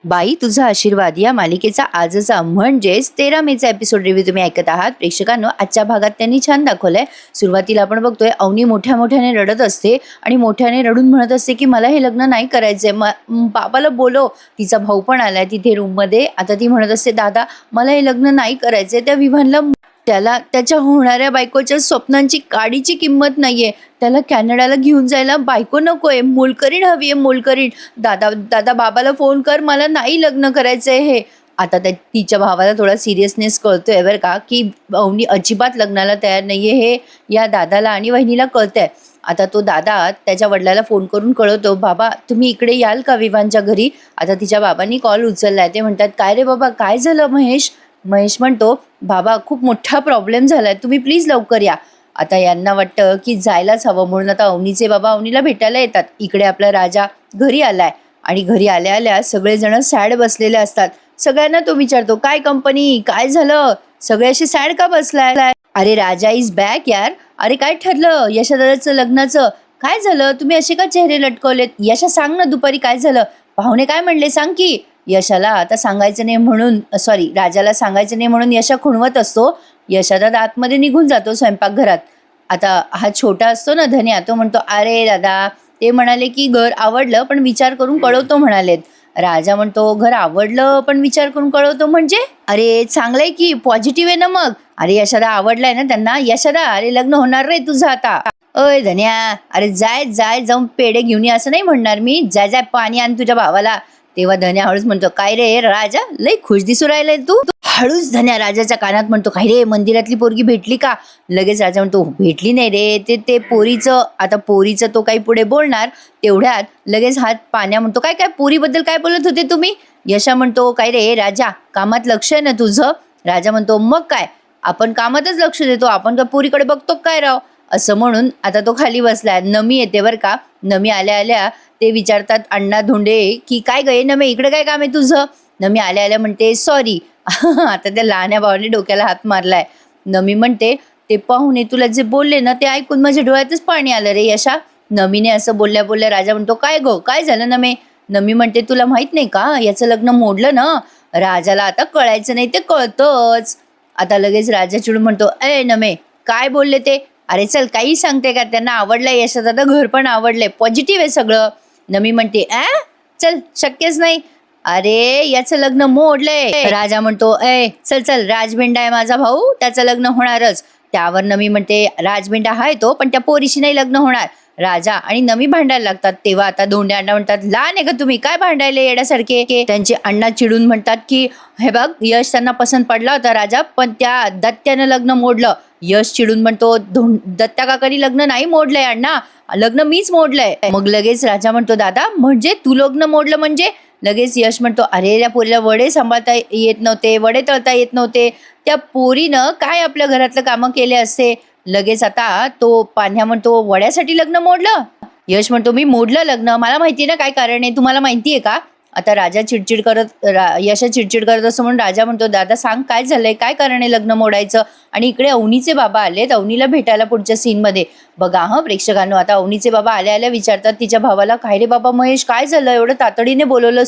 बाई तुझा आशीर्वाद या मालिकेचा आजचा म्हणजेच 13 मेचा एपिसोड रिव्ह्यू तुम्ही ऐकत आहात. प्रेक्षकांनो, आजच्या भागात त्यांनी छान दाखवलंय. सुरुवातीला आपण बघतोय अवनी मोठ्या मोठ्याने रडत असते आणि मोठ्याने रडून म्हणत असते की मला हे लग्न नाही करायचंय, बाबाला बोलव. तिचा भाऊ पण आलाय तिथे रूम मध्ये. आता ती म्हणत असते दादा मला हे लग्न नाही करायचंय. त्या विवानला त्याला त्याच्या होणाऱ्या बायकोच्या स्वप्नांची काडीची किंमत नाहीये. त्याला कॅनडाला घेऊन जायला बायको नकोय, मोलकरीण हवी आहे, मोलकरीण. दादा दादा बाबाला फोन कर, मला नाही लग्न करायचंय हे. आता तिच्या भावाला थोडा सिरियसनेस कळतोय बरं का, की अवनी अजिबात लग्नाला तयार नाहीये हे या दादाला आणि वहिनीला कळतंय. आता तो दादा त्याच्या वडिलाला फोन करून कळवतो, बाबा तुम्ही इकडे याल का विवानच्या घरी. आता तिच्या बाबांनी कॉल उचललाय. ते म्हणतात काय रे बाबा काय झालं महेश. महेश म्हणतो बाबा खूप मोठा प्रॉब्लेम झालाय, तुम्ही प्लीज लवकर या. आता यांना वाटतं की जायलाच हवं म्हणून आता अवनीचे बाबा अवनीला भेटायला येतात. इकडे आपला राजा घरी आलाय आणि घरी आल्या आल्या सगळेजण सॅड बसलेले असतात. सगळ्यांना तो विचारतो काय कंपनी काय झालं, सगळे असे सॅड का बसलाय. अरे राजा इज बॅक यार. अरे काय ठरलं यशादादाचं लग्नाचं, काय झालं तुम्ही असे का चेहरे लटकवलेत. यशा सांग ना दुपारी काय झालं, पाहुणे काय म्हणले सांग की. यशाला आता सांगायचं नाही म्हणून राजाला सांगायचं नाही म्हणून यशा खुणवत असतो. यशादादा आतमध्ये निघून जातो स्वयंपाकघरात. आता हा छोटा असतो ना धन्या, तो म्हणतो अरे दादा ते म्हणाले की घर आवडलं पण विचार करून कळवतो म्हणालेत. राजा म्हणतो घर आवडलं पण विचार करून कळवतो म्हणजे, अरे चांगलंय की पॉझिटिव्ह आहे ना मग. अरे यशादा आवडलाय ना त्यांना. यशादा अरे लग्न होणार रे तुझं आता. अय धन्या अरे जाय जाय जाऊन पेढे घेऊन ये असं नाही म्हणणार मी, जाय जाय पाणी आण तुझ्या भावाला. तेव्हा धन्या हळूच म्हणतो काय रे राजा लय खुश दिसू राहिलाय तू. हळूच धन्या राजाच्या कानात म्हणतो काय रे मंदिरातली पोरगी भेटली का. लगेच राजा म्हणतो भेटली नाही रे, ते पोरीचं. आता पोरीचं तो काही पुढे बोलणार तेवढ्यात लगेच हात पाण्या म्हणतो काय काय पोरीबद्दल काय बोलत होते तुम्ही. यशा म्हणतो काय रे राजा कामात लक्ष आहे ना तुझं. राजा म्हणतो मग काय आपण कामातच लक्ष देतो, आपण का पोरीकडे बघतो काय राव. असं म्हणून आता तो खाली बसलाय. नमी येते बरं का. नमी आल्या आल्या ते विचारतात अण्णा धोंडे की काय गये नमे इकडे काय काम आहे तुझं. नमी आल्या आल्या म्हणते सॉरी. आता त्या लहान्या भावाने डोक्याला हात मारलाय. नमी म्हणते ते पाहुणे तुला जे बोलले ना ते ऐकून माझ्या डोळ्यातच पाणी आलं रे यशा. नमीने असं बोलल्या बोलल्या राजा म्हणतो काय गो काय झालं नमे. नमी म्हणते तुला माहित नाही का याचं लग्न मोडलं ना. राजाला आता कळायचं नाही ते कळतंच. आता लगेच राजा चिडून म्हणतो ए नमे काय बोलले ते. अरे चल काही सांगते का, त्यांना आवडलंय यशात आता घर पण आवडलंय, पॉझिटिव्ह आहे सगळं. नमी म्हणते चल शक्यच नाही. अरे याचं लग्न मोडलंय. राजा म्हणतो ए चल चल राजभिंडा आहे माझा भाऊ त्याचं लग्न होणारच. त्यावर नमी म्हणते राजभिंडा हाय तो पण त्या पोरीशी नाही लग्न होणार. राजा आणि नमी भांडायला लागतात. तेव्हा आता धोंडे अण्णा म्हणतात लहान आहे का तुम्ही काय भांडायले येण्यासारखे. त्यांचे अण्णा चिडून म्हणतात की हे बघ यश त्यांना पसंत पडला होता राजा पण त्या दत्त्यानं लग्न मोडलं. यश चिडून म्हणतो दत्ता काकांनी लग्न नाही मोडलंय अण्णा, लग्न मीच मोडलंय. मग लगेच राजा म्हणतो दादा म्हणजे तू लग्न मोडलं म्हणजे. लगेच यश म्हणतो अरे त्या पोरीला वडे सांभाळता येत नव्हते, वडे तळता येत नव्हते, त्या पोरीनं काय आपल्या घरातलं कामं केले असते. लगेच आता तो पान्ह्या म्हणतो वड्यासाठी लग्न मोडलं. यश म्हणतो मी मोडलं लग्न, मला माहितीये ना काय कारण आहे, तुम्हाला माहितीये का. आता राजा चिडचिड करत यशा चिडचिड करत असं म्हणून राजा म्हणतो दादा सांग काय झालंय काय कारण आहे लग्न मोडायचं. आणि इकडे अवनीचे बाबा आलेत अवनीला भेटायला पुढच्या सीन मध्ये. बघा प्रेक्षकांनो आता अवनीचे बाबा आल्या आल्या विचारतात तिच्या भावाला काय रे बाबा महेश काय झालं एवढं तातडीने बोलवलं.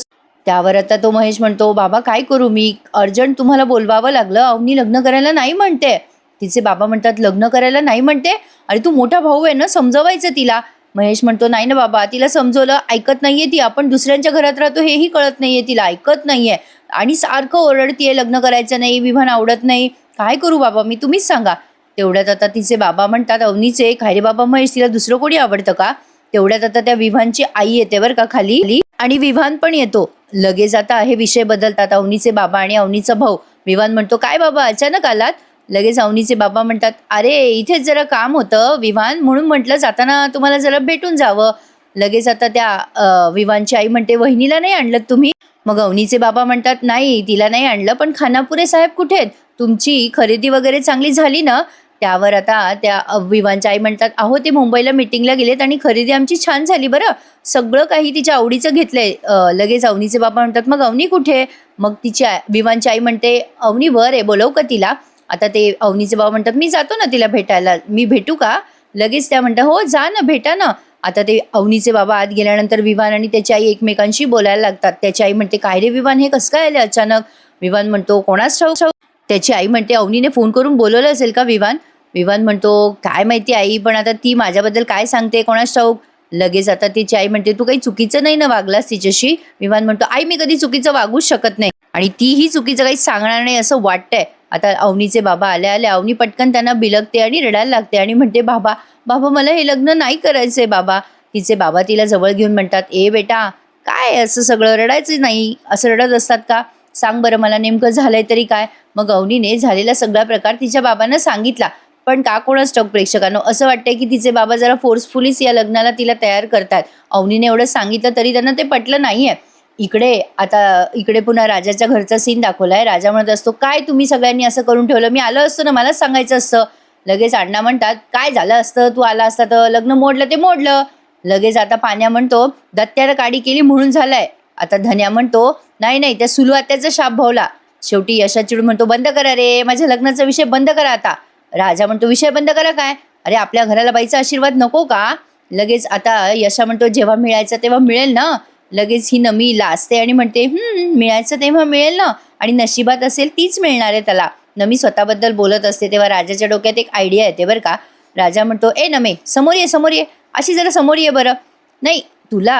त्यावर आता तो महेश म्हणतो बाबा काय करू मी, अर्जंट तुम्हाला बोलवावं लागलं, अवनी लग्न करायला नाही म्हणते. तिचे बाबा म्हणतात लग्न करायला नाही म्हणते, अरे तू मोठा भाऊ आहे ना समजवायचं तिला. महेश म्हणतो नाही ना बाबा तिला समजवलं ऐकत नाहीये ती, आपण दुसऱ्यांच्या घरात राहतो हेही कळत नाहीये तिला, ऐकत नाहीये आणि सारखं ओरडतीये लग्न करायचं नाही, विवाह आवडत नाही, काय करू बाबा मी तुम्हीच सांगा. तेवढ्यात आता तिचे बाबा म्हणतात अवनीचे काय रे बाबा महेश तिला दुसरं कोणी आवडतं का. तेवढ्यात आता त्या विवानची आई येते बरं का खाली आणि विवान पण येतो. लगेच आता हे विषय बदलतात अवनीचे बाबा आणि अवनीचा भाऊ. विवान म्हणतो काय बाबा अचानक आलात. लगेच अवनीचे बाबा म्हणतात अरे इथेच जरा काम होतं विवान म्हणून म्हटलं जाताना तुम्हाला जरा भेटून जावं. लगेच आता त्या विवानची आई म्हणते वहिनीला नाही आणलं तुम्ही. मग अवनीचे बाबा म्हणतात नाही तिला नाही आणलं पण खानापुरे साहेब कुठे आहेत, तुमची खरेदी वगैरे चांगली झाली ना. त्यावर आता त्या विवानच्या आई म्हणतात अहो ते मुंबईला मीटिंगला गेलेत आणि खरेदी आमची छान झाली बरं, सगळं काही तिच्या आवडीचं घेतलंय. लगेच अवनीचे बाबा म्हणतात मग अवनी कुठे. मग तिची विवानची आई म्हणते अवनी वर आहे बोलव का तिला. आता ते अवनीचे बाबा म्हणतात मी जातो ना तिला भेटायला, मी भेटू का. लगेच त्या म्हणतात हो जा ना भेटा ना. आता ते अवनीचे बाबा आत गेल्यानंतर विवान आणि त्याची आई एकमेकांशी बोलायला लागतात. त्याची आई म्हणते, काय रे विवान, हे कसं काय आले अचानक? विवान म्हणतो, कोणाच ठाऊक. त्याची आई म्हणते, अवनीने फोन करून बोलवलं असेल का विवान? विवान म्हणतो, काय माहिती आई, पण आता ती माझ्याबद्दल काय सांगते कोणाच ठाऊक. लगेच आता तिची आई म्हणते, तू काही चुकीचं नाही ना वागलास तिच्याशी? विवान म्हणतो, आई मी कधी चुकीचं वागूच शकत नाही आणि तीही चुकीचं काही सांगणार नाही असं वाटतंय. आता अवनीचे बाबा आले अवनी पटकन त्यांना बिलगते आणि रडायला लागते आणि म्हणते, बाबा बाबा मला हे लग्न नाही करायचंय बाबा. तिचे बाबा तिला जवळ घेऊन म्हणतात, ए बेटा काय असं सगळं रडायचं नाही, असं रडत असतात का? सांग बरं मला नेमकं झालंय तरी काय? मग अवनीने झालेला सगळा प्रकार तिच्या बाबांना सांगितला. पण का कोणाच ठाऊक प्रेक्षकांनो, असं वाटतंय की तिचे बाबा जरा फोर्सफुलीच या लग्नाला तिला तयार करतात. अवनीने एवढं सांगितलं तरी त्यांना ते पटलं नाहीये. इकडे पुन्हा राजाच्या घरचा सीन दाखवलाय. राजा म्हणत असतो, काय तुम्ही सगळ्यांनी असं करून ठेवलं, मी आलं असतं ना, मलाच सांगायचं असतं. लगेच अण्णा म्हणतात, काय झालं असतं, तू आला असता तर लग्न मोडलं ते मोडलं. लगेच आता पाण्या म्हणतो, दत्त्यानं काडी केली म्हणून झालंय. आता धन्या म्हणतो, नाही नाही त्या सुलवात्याचा शाप भावला. शेवटी यशा चिडून म्हणतो, बंद करा रे, माझ्या लग्नाचा विषय बंद करा आता. राजा म्हणतो, विषय बंद करा काय? अरे आपल्या घराला बाईचा आशीर्वाद नको का? लगेच आता यशा म्हणतो, जेव्हा मिळायचं तेव्हा मिळेल ना. लगेच ही नमी लाजते आणि म्हणते, मिळायचं तेव्हा मिळेल ना, आणि नशिबात असेल तीच मिळणार आहे त्याला. नमी स्वतःबद्दल बोलत असते तेव्हा राजाच्या डोक्यात एक आयडिया येते बरं का. राजा म्हणतो, ए नमे समोर ये समोर ये, अशी जरा समोर ये बरं. नाही तुला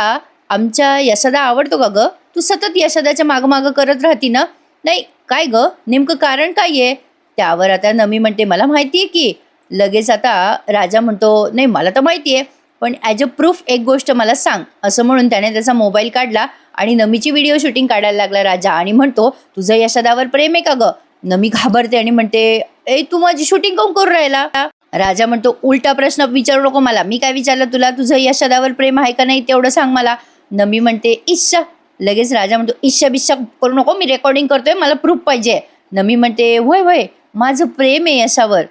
आमच्या यशोदा आवडतो का ग? तू सतत यशोदाच्या मागं करत राहती ना. नाही काय ग, नेमकं कारण काय आहे? त्यावर आता नमी म्हणते, मला माहिती आहे की. लगेच आता राजा म्हणतो, नाही मला तर माहिती आहे, पण ॲज अ प्रूफ एक गोष्ट मला सांग. असं म्हणून त्याने त्याचा मोबाईल काढला आणि नमीची व्हिडिओ शूटिंग काढायला लागला राजा आणि म्हणतो, तुझं यशोदावर प्रेम आहे का ग? नमी घाबरते आणि म्हणते, ए तू माझी शूटिंग कोण करून राहिला? राजा म्हणतो, उलटा प्रश्न विचारू नको मला, मी काय विचारलं तुला? तुझं यशोदावर प्रेम आहे का नाही तेवढं सांग मला. नमी म्हणते, इश्शा. लगेच राजा म्हणतो, इश्शा बिश्शा करू नको, मी रेकॉर्डिंग करतोय, मला प्रूफ पाहिजे. नमी म्हणते, होय होय माझं प्रेम आहे यशावर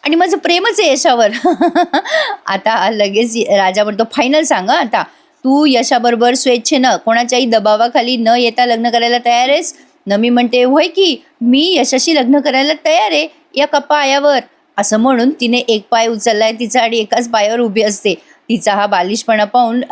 आणि माझं प्रेमच आहे यशावर. आता लगेच राजा म्हणतो, फायनल सांग आता, तू यशाबरोबर स्वेच्छेनं कोणाच्याही दबावाखाली न येता लग्न करायला तयार आहेस? नमी म्हणते, होय की मी यशाशी लग्न करायला तयार आहे या पायावर. असं म्हणून तिने एक पाय उचललाय तिचा आणि एकाच पायावर उभी असते. तिचा हा बालिशपणा पाहून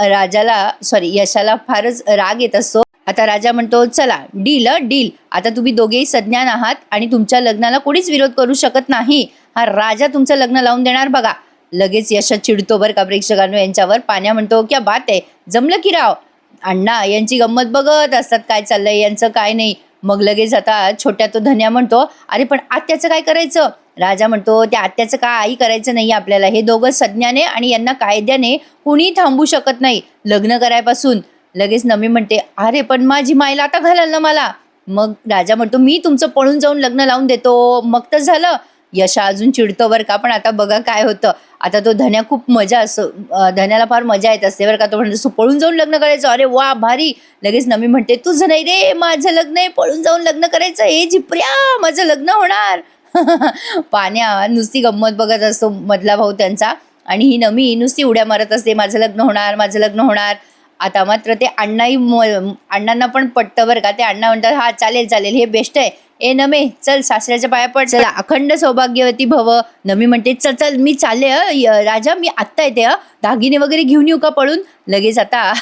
यशाला फारच राग येत असतो. आता राजा म्हणतो, चला डील, आता तुम्ही दोघेही सज्ञान आहात आणि तुमच्या लग्नाला कोणीच विरोध करू शकत नाही. हा राजा तुमचं लग्न लावून देणार बघा. लगेच यशा चिडतो बरं का प्रेक्षकांनो यांच्यावर. पाण्या म्हणतो, क्या बात आहे, जमलं की राव. अण्णा यांची गंमत बघत असतात काय चाललंय यांचं काय नाही. मग लगेच आता छोट्या तो धन्या म्हणतो, अरे पण आत्याचं काय करायचं? राजा म्हणतो, त्या आत्याचं काही करायचं नाही आपल्याला, हे दोघं सज्ञाने आणि यांना कायद्याने कुणी थांबू शकत नाही लग्न करायपासून. लगेच नमी म्हणते, अरे पण माझी मायला आता घालाल ना मला. मग राजा म्हणतो, मी तुमचं पळून जाऊन लग्न लावून देतो, मग तर झालं. यशा अजून चिडतो बरं का, पण आता बघा काय होतं. आता तो धन्या खूप मजा असतो, धन्याला फार मजा येत असते बरं का. तो म्हणतो, पळून जाऊन लग्न करायचं, अरे वा भारी. लगेच नमी म्हणते, तुझं नाही रे, माझं लग्न आहे, पळून जाऊन लग्न करायचं, हे झिपऱ्या माझं लग्न होणार. पाण्या नुसती गंमत बघत असतो मधला भाऊ त्यांचा, आणि ही नमी नुसती उड्या मारत असते, माझं लग्न होणार, माझं लग्न होणार. आता मात्र ते अण्णांना पण पटतं बरं का. ते अण्णा म्हणतात, हा चालेल हे बेस्ट आहे. ए नमे चल सासऱ्याच्या पाया पड, चला अखंड सौभाग्यवती भव. नमी म्हणते, चल मी चालले राजा, मी आत्ता येते, दागिने वगैरे घेऊन येऊ का पळून? लगेच आता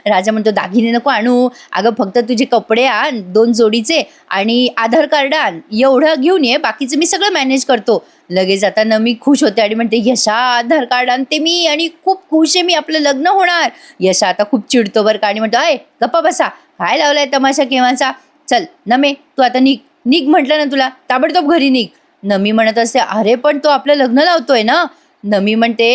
राजा म्हणतो, दागिने नको आणू, अगं फक्त तुझे कपडे आण 2 जोडीचे आणि आधार कार्ड आण, एवढं घेऊन ये, बाकीचं मी सगळं मॅनेज करतो. लगेच आता नमी खुश होते आणि म्हणते, यशा आधार कार्ड आणते मी आणि खूप खुश आहे मी, आपलं लग्न होणार. यशा आता खूप चिडतो बरं का आणि म्हणतो, अय गप्पा बसा, काय लावलाय तमाशा केव्हाचा? चल नमे तू आता निघ म्हटलं ना तुला, ताबडतोब घरी निघ. नमी म्हणत असते, अरे पण तो आपलं लग्न लावतोय ना. नमी म्हणते,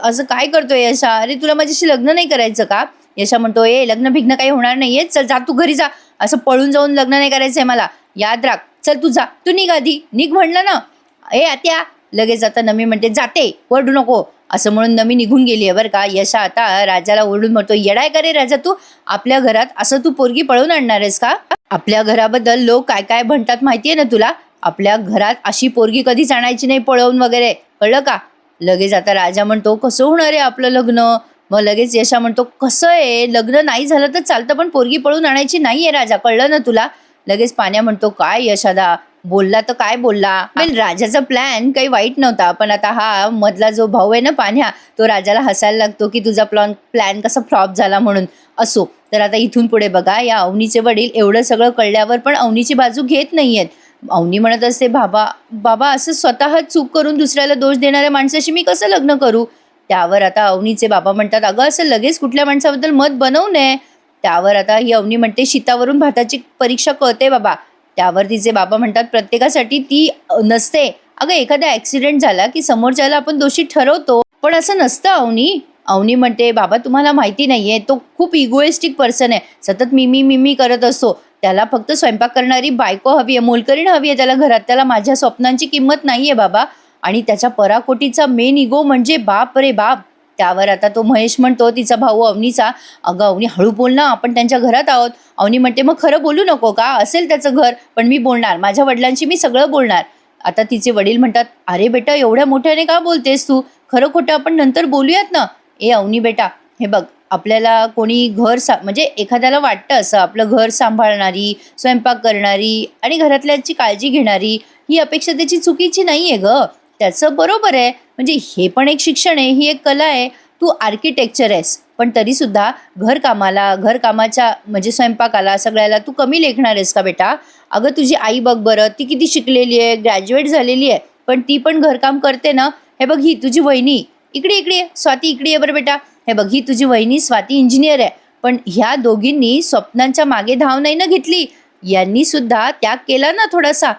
असं काय करतोय यशा, अरे तुला माझ्याशी लग्न नाही करायचं का? यशा म्हणतो, ए लग्न भिग्न काही होणार नाहीये, चल जा तू घरी जा, असं पळून जाऊन लग्न नाही करायचंय मला, याद राख. चल तू जा, तू निघ आधी, निघ म्हटलं ना. ए आत्या. लगेच आता नमी म्हणते, जाते, ओरडू नको. असं म्हणून नमी निघून गेली आहे बरं का. यशा आता राजाला ओरडून म्हणतो, येडाय का रे राजा तू, आपल्या घरात असं तू पोरगी पळवून आणणार आहेस का? आपल्या घराबद्दल लोक काय काय म्हणतात माहितीये ना तुला, आपल्या घरात अशी पोरगी कधीच आणायची नाही पळवून वगैरे, कळलं का? लगेच आता राजा म्हणतो, कसं होणार आहे आपलं लग्न? मग लगेच यशा म्हणतो, कसं आहे, लग्न नाही झालं तर चालतं पण पोरगी पळून आणायची नाहीये राजा, कळलं ना तुला? लगेच पाण्या म्हणतो, काय यशादा, बोलला तर काय बोलला? वेल राजाचा प्लॅन काही वाईट नव्हता, पण आता हा मधला जो भाऊ आहे ना पान्ह्या, तो राजाला हसायला लागतो की तुझा प्लॅन कसा फ्लॉप झाला म्हणून. असो, तर आता इथून पुढे बघा या अवनीचे वडील एवढं सगळं कळल्यावर पण अवनीची बाजू घेत नाहीयेत. अवनी म्हणत असते, "बाबा, बाबा असं स्वतः चूक करून दुसऱ्याला दोष देणाऱ्या माणसाशी मी कसं लग्न करू?" त्यावर आता अवनीचे बाबा म्हणतात, "अगं असं लगेच कुठल्या माणसाबद्दल मत बनवू नये." त्यावर आता ही अवनी म्हणते, "शीतावरून भाताची परीक्षा कळते बाबा." त्यावर तिचे बाबा म्हणतात, "प्रत्येकासाठी ती नसते. अगं एखादा ॲक्सिडेंट झाला की समोरच्याला आपण दोषी ठरवतो, पण असं नसतं अवनी." अवनी म्हणते, "बाबा तुम्हाला माहिती नाहीये, तो खूप इगोइस्टिक पर्सन आहे. सतत मी करत असतो. त्याला फक्त स्वयंपाक करणारी बायको हवी आहे, मोलकरीण हवी आहे त्याला घरात. त्याला माझ्या स्वप्नांची किंमत नाहीये बाबा. आणि त्याच्या पराकोटीचा मेन इगो म्हणजे बाप रे बाप." त्यावर आता तो महेश म्हणतो, तिचा भाऊ अवनीचा, "अगं अवनी हळू बोल ना, आपण त्यांच्या घरात आहोत." अवनी म्हणते, "मग खरं बोलू नको का? असेल त्याचं घर, पण मी बोलणार. माझ्या वडिलांशी मी सगळं बोलणार." आता तिचे वडील म्हणतात, "अरे बेटा एवढ्या मोठ्याने का बोलतेस तू? खरं खोटं आपण नंतर बोलूयात ना." "ए अवनी बेटा, हे बघ आपल्याला कोणी म्हणजे एखाद्याला वाटतं असं आपलं घर सांभाळणारी, स्वयंपाक करणारी आणि घरातल्यांची काळजी घेणारी, ही अपेक्षा त्याची चुकीची नाहीये गं. त्याचं बरोबर आहे. म्हणजे हे पण एक शिक्षण आहे, ही एक कला आहे. तू आर्किटेक्चर आहेस, पण तरीसुद्धा घरकामाच्या म्हणजे स्वयंपाकाला सगळ्याला तू कमी लेखणार आहेस का बेटा? अगं तुझी आई बघ बरं, ती किती शिकलेली आहे, ग्रॅज्युएट झालेली आहे, पण ती पण घरकाम करते ना. हे बघ ही तुझी वहिनी, इकडे इकडे ये. स्वाती इकडे ये बरं बेटा. हे बघ ही तुझी वहिनी स्वाती इंजिनियर आहे, पण ह्या दोघींनी स्वप्नांच्या मागे धाव नाही ना घेतली. यांनी सुद्धा त्याग केला ना थोडासा.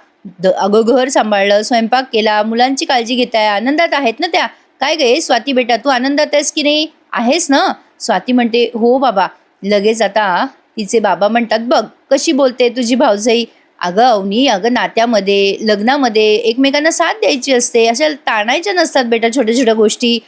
अगं घर सांभाळलं, स्वयंपाक केला, मुलांची काळजी घेताय, आनंदात आहेत ना त्या. काय गे स्वाती बेटा, तू आनंदात आहेस की नाही? आहेस ना?" स्वाती म्हणते, "हो बाबा." लगेच आता तिचे बाबा म्हणतात, "बघ कशी बोलते तुझी भाऊजाई." "अगं अवनी, अगं नात्यामध्ये, लग्नामध्ये एकमेकांना साथ द्यायची असते, अशा ताणायच्या नसतात बेटा छोट्या छोट्या गोष्टी."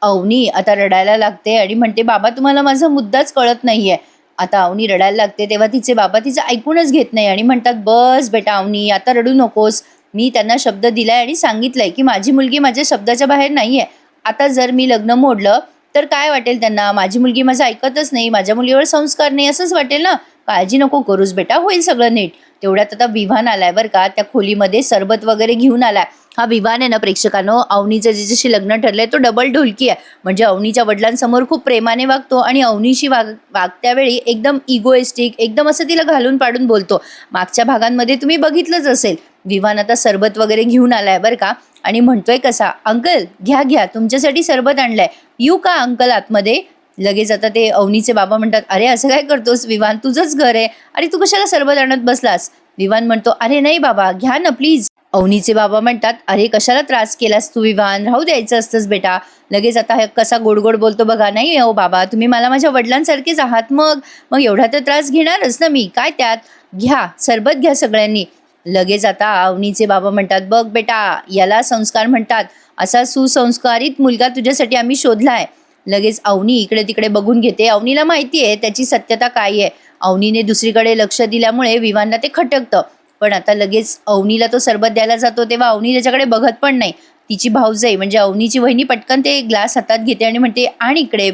अवनी आता रडायला लागते आणि म्हणते, "बाबा तुम्हाला माझा मुद्दाच कळत नाहीये." आता अवनी रडायला लागते तेव्हा तिचे बाबा तिचं ऐकूनच घेत नाही आणि म्हणतात, "बस बेटा अवनी, आता रडू नकोस. मी त्यांना शब्द दिलाय आणि सांगितलंय की माझी मुलगी माझ्या शब्दाच्या बाहेर नाहीये. आता जर मी लग्न मोडलं तर काय वाटेल त्यांना? माझी मुलगी माझं ऐकतच नाही, माझ्या मुलीवर संस्कार नाही असंच वाटेल ना. काळजी नको करूस बेटा, होईल सगळं नीट." तेवढ्यात आता विव्हान आलाय बरं का, त्या खोलीमध्ये सरबत वगैरे घेऊन आलाय. हा विव्हान आहे ना प्रेक्षकांनो, अवनीचं जिच्याशी लग्न ठरलंय तो डबल ढोलकी आहे. म्हणजे अवनीच्या वडिलांसमोर खूप प्रेमाने वागतो आणि अवनीशी वागत्या वेळी एकदम इगोइस्टिक, एकदम असं तिला घालून पाडून बोलतो. मागच्या भागांमध्ये तुम्ही बघितलंच असेल. विव्हान आता सरबत वगैरे घेऊन आलाय बरं का, आणि म्हणतोय कसा, "अंकल घ्या घ्या, तुमच्यासाठी सरबत आणलंय, येऊ का अंकल आतमध्ये?" लगेच आता ते अवनीचे बाबा म्हणतात, "अरे असं काय करतोस विव्हान, तुझंच घर आहे. अरे तू कशाला सरबत आणत बसलास?" विव्हान म्हणतो, "अरे नाही बाबा, घ्या ना प्लीज." अवनीचे बाबा म्हणतात, "अरे कशाला त्रास केलास तू विव्हान, राहू द्यायचं असतंच बेटा." लगेच आता कसा गोड गोड बोलतो बघा, "नाही अहो बाबा, तुम्ही मला माझ्या वडिलांसारखेच आहात, मग मग एवढा तर त्रास घेणारच ना मी, काय त्यात. घ्या सरबत घ्या सगळ्यांनी." लगेच आता अवनीचे बाबा म्हणतात, "बघ बेटा, याला संस्कार म्हणतात. असा सुसंस्कारित मुलगा तुझ्यासाठी आम्ही शोधलाय." लगेच अवनी इकडे तिकडे बघून घेते. अवनीला माहिती आहे त्याची सत्यता काय आहे. अवनीने दुसरीकडे लक्ष दिल्यामुळे विवानला ते खटकतं. पण आता लगेच अवनीला तो सरबत द्यायला जातो तेव्हा अवनी त्याच्याकडे बघत पण नाही. तिची भाऊजाई म्हणजे अवनीची वहिनी पटकन ते ग्लास हातात घेते आणि म्हणते, "आण इकडे,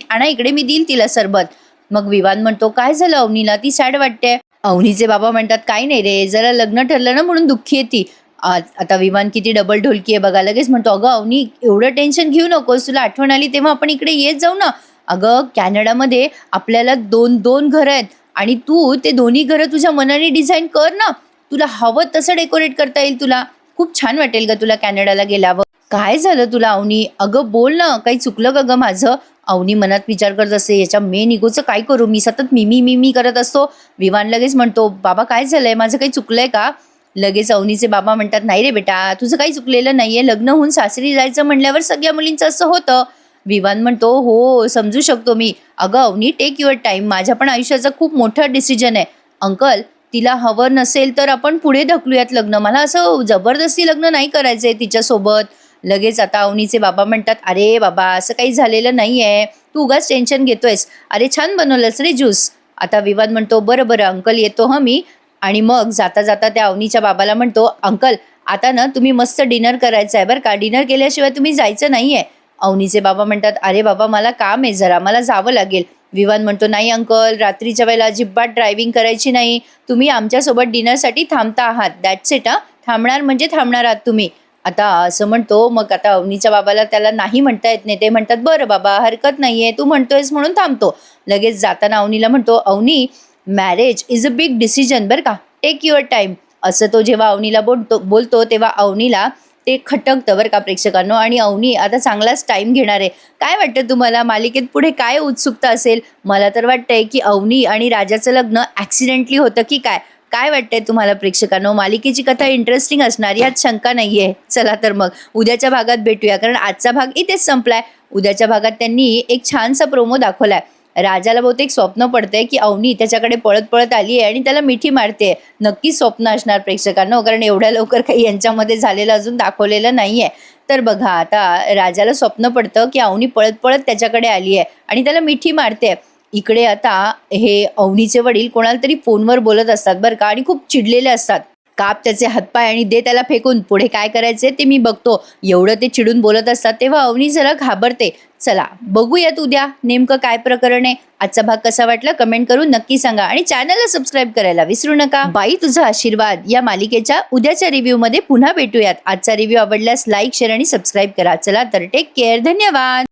आणा इकडे, मी देईल तिला सरबत." मग विवान म्हणतो, "काय झालं अवनीला, ती सॅड वाटते." अवनीचे बाबा म्हणतात, "काही नाही रे, जरा लग्न ठरलं ना म्हणून दुःखी आहे ती." आता विमान किती डबल ढोलकी आहे बघा. लगेच म्हणतो, "अगं अवनी, एवढं टेन्शन घेऊ नकोस, तुला आठवण आली तेव्हा आपण इकडे येत जाऊ ना. अगं कॅनडामध्ये आपल्याला 2-2 घरं आहेत आणि तू ते दोन्ही घरं तुझ्या मनाने डिझाईन कर ना. तुला हवं तसं डेकोरेट करता येईल तुला. खूप छान वाटेल ग तुला कॅनडाला गेल्यावर." "काय झालं तुला अवनी? अगं बोल ना, काही चुकलं का गं माझं?" अवनी मनात विचार करत असते, याच्या मेन इगोचं काय करू मी, सतत मी करत असतो. विवान लगेच म्हणतो, "बाबा काय झालंय, माझं काही चुकलंय का?" लगेच अवनीचे बाबा म्हणतात, "नाही रे बेटा, तुझं काही चुकलेलं नाहीये. लग्न होऊन सासरी जायचं म्हणल्यावर सगळ्या मुलींचं असं होतं." विवान म्हणतो, "हो समजू शकतो मी. अगं अवनी, टेक युअर टाइम. माझ्या पण आयुष्याचा खूप मोठा डिसिजन आहे. अंकल, तिला हवं नसेल तर आपण पुढे ढकलूयात लग्न. मला असं जबरदस्ती लग्न नाही करायचंय तिच्यासोबत." लगेच आता अवनीचे बाबा म्हणतात, "अरे बाबा, असं काही झालेलं नाहीये. तू उगाच टेन्शन घेतोयस. अरे छान बनवलंस रे ज्यूस." आता विवान म्हणतो, "बरं बरं अंकल, येतो हं मी." आणि मग जाता जाता त्या अवनीच्या बाबाला म्हणतो, "अंकल, आता ना तुम्ही मस्त डिनर करायचं आहे बरं का. डिनर केल्याशिवाय तुम्ही जायचं नाहीये." अवनीचे बाबा म्हणतात, "अरे बाबा, मला काम आहे जरा, मला जावं लागेल." विवान म्हणतो, नाही अंकल, रात्रीच्या वेळेला अजिबात ड्रायव्हिंग करायची नाही. तुम्ही आमच्यासोबत डिनरसाठी थांबता आहात, दॅट्स इट. थांबणार म्हणजे थांबणार आहात तुम्ही. आता असं म्हणतो, मग आता अवनीच्या बाबाला त्याला नाही म्हणता येत नाही. ते म्हणतात, बरं बाबा, हरकत नाहीये, तू म्हणतोयस म्हणून थांबतो. लगेच जाताना अवनीला म्हणतो, Avani, marriage is a big decision बरं का, टेक युअर टाईम. असं तो जेव्हा अवनीला बोलतो तेव्हा अवनीला ते खटकतं बरं का प्रेक्षकांनो. आणि अवनी आता चांगलाच टाईम घेणार आहे. काय वाटतं तुम्हाला, मालिकेत पुढे काय उत्सुकता असेल? मला तर वाटतंय की अवनी आणि राजाचं लग्न ॲक्सिडेंटली होतं की काय? काय वाटतंय तुम्हाला प्रेक्षकांनो? मालिकेची कथा इंटरेस्टिंग असणार यात शंका नाहीये. चला तर मग उद्याच्या भागात भेटूया, कारण आजचा भाग इथेच संपलाय. उद्याच्या भागात त्यांनी एक छानसा प्रोमो दाखवलाय. राजाला बहुतेक स्वप्न पडतंय की अवनी त्याच्याकडे पळत पळत आली आहे आणि त्याला मिठी मारते. नक्कीच स्वप्न असणार प्रेक्षकांनो, कारण एवढ्या लवकर काही यांच्यामध्ये झालेलं अजून दाखवलेलं नाहीये. तर बघा, आता राजाला स्वप्न पडतं की अवनी पळत पळत त्याच्याकडे आली आहे आणि त्याला मिठी मारते. इकडे आता हे अवनीचे वडील कोणाला तरी फोनवर बोलत असतात बरं का, आणि खूप चिडलेले असतात. काप त्याचे हातपाय आणि दे त्याला फेकून, पुढे काय करायचे ते मी बघतो. एवढं ते चिडून बोलत असतात तेव्हा अवनी जरा घाबरते. चला बघूयात उद्या नेमकं काय प्रकरण आहे. आजचा भाग कसा वाटला कमेंट करून नक्की सांगा आणि चॅनलला सबस्क्राईब करायला विसरू नका. बाई तुझा आशीर्वाद या मालिकेच्या उद्याच्या रिव्ह्यू मध्ये पुन्हा भेटूयात. आजचा रिव्ह्यू आवडल्यास लाईक, शेअर आणि सबस्क्राईब करा. चला तर टेक केअर, धन्यवाद.